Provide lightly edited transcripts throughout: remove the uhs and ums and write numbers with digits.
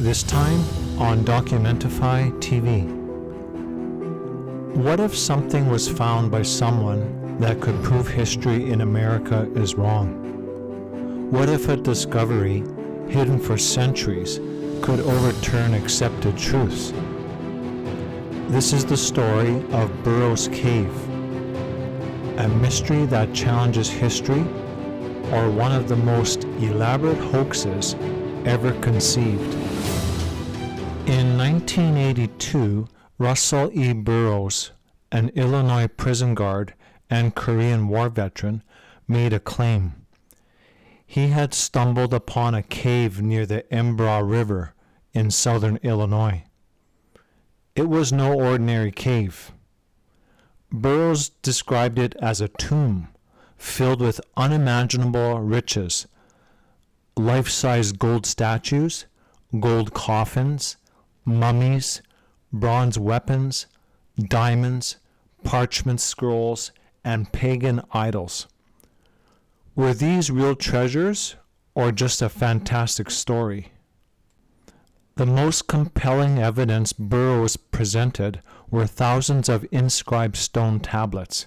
This time on Documentify TV. What if something was found by someone that could prove history in America is wrong? What if a discovery hidden for centuries could overturn accepted truths? This is the story of Burrows Cave, a mystery that challenges history, or one of the most elaborate hoaxes ever conceived. In 1982, Russell E. Burrows, an Illinois prison guard and Korean War veteran, made a claim. He had stumbled upon a cave near the Embra River in southern Illinois. It was no ordinary cave. Burrows described it as a tomb filled with unimaginable riches: life-size gold statues, gold coffins, mummies, bronze weapons, diamonds, parchment scrolls, and pagan idols. Were these real treasures or just a fantastic story? The most compelling evidence Burrows presented were thousands of inscribed stone tablets.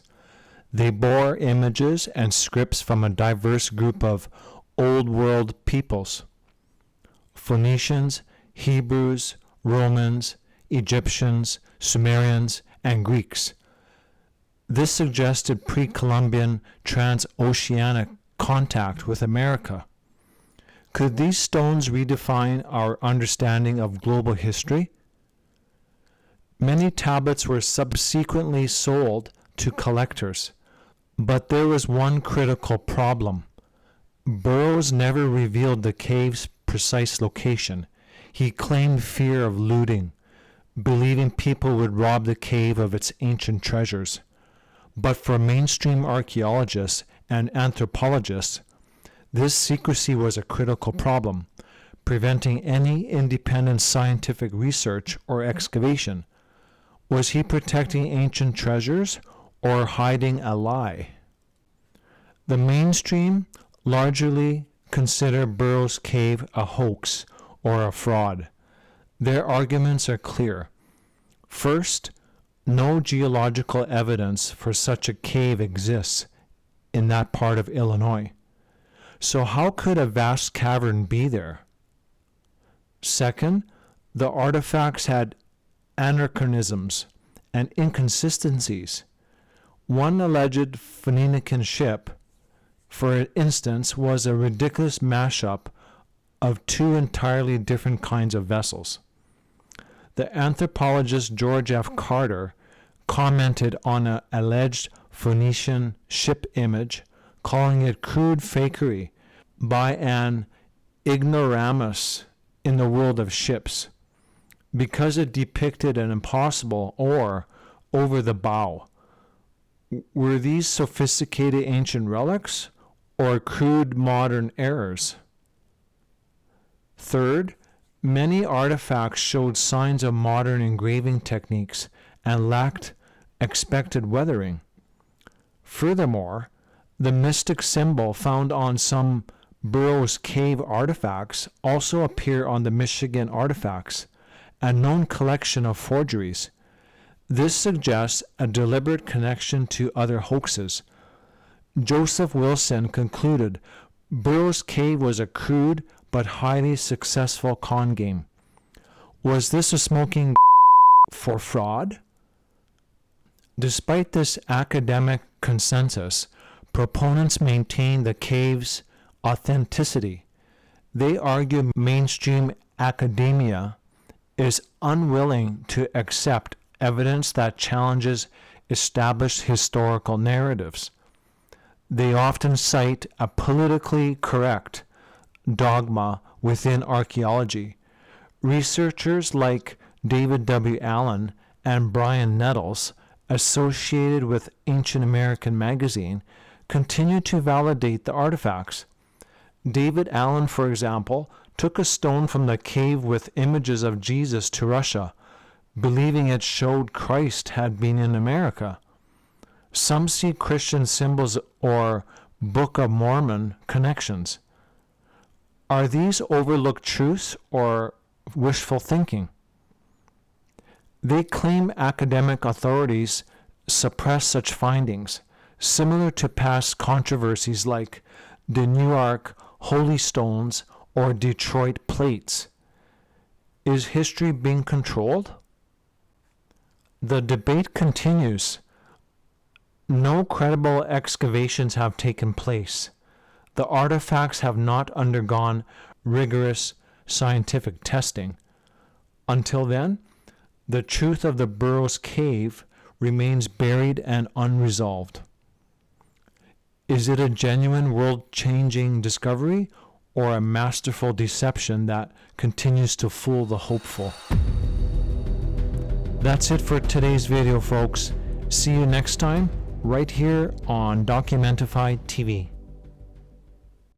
They bore images and scripts from a diverse group of Old World peoples: Phoenicians, Hebrews, Romans, Egyptians, Sumerians, and Greeks. This suggested pre-Columbian transoceanic contact with America. Could these stones redefine our understanding of global history? Many tablets were subsequently sold to collectors, but there was one critical problem. Burrows never revealed the cave's precise location. He claimed fear of looting, believing people would rob the cave of its ancient treasures. But for mainstream archaeologists and anthropologists, this secrecy was a critical problem, preventing any independent scientific research or excavation. Was he protecting ancient treasures or hiding a lie? The mainstream largely consider Burrows Cave a hoax or a fraud. Their arguments are clear. First, no geological evidence for such a cave exists in that part of Illinois. So how could a vast cavern be there? Second, the artifacts had anachronisms and inconsistencies. One alleged Phoenician ship, for instance, was a ridiculous mashup of two entirely different kinds of vessels. The anthropologist George F. Carter commented on an alleged Phoenician ship image, calling it crude fakery by an ignoramus in the world of ships, because it depicted an impossible oar over the bow. Were these sophisticated ancient relics or crude modern errors? Third, many artifacts showed signs of modern engraving techniques and lacked expected weathering. Furthermore, the mystic symbol found on some Burrows Cave artifacts also appear on the Michigan artifacts, a known collection of forgeries. This suggests a deliberate connection to other hoaxes. Joseph Wilson concluded Burrows Cave was a crude but highly successful con game. Was this a smoking for fraud? Despite this academic consensus, proponents maintain the cave's authenticity. They argue mainstream academia is unwilling to accept evidence that challenges established historical narratives. They often cite a politically correct dogma within archaeology. Researchers like David W. Allen and Brian Nettles, associated with Ancient American magazine, continue to validate the artifacts. David Allen, for example, took a stone from the cave with images of Jesus to Russia, believing it showed Christ had been in America. Some see Christian symbols or Book of Mormon connections. Are these overlooked truths or wishful thinking. They claim academic authorities suppress such findings, similar to past controversies like the Newark Holy Stones or Detroit plates. Is history being controlled? The debate continues. No credible excavations have taken place. The artifacts have not undergone rigorous scientific testing. Until then, the truth of the Burrows Cave remains buried and unresolved. Is it a genuine world-changing discovery or a masterful deception that continues to fool the hopeful? That's it for today's video, folks. See you next time, right here on Documentify TV.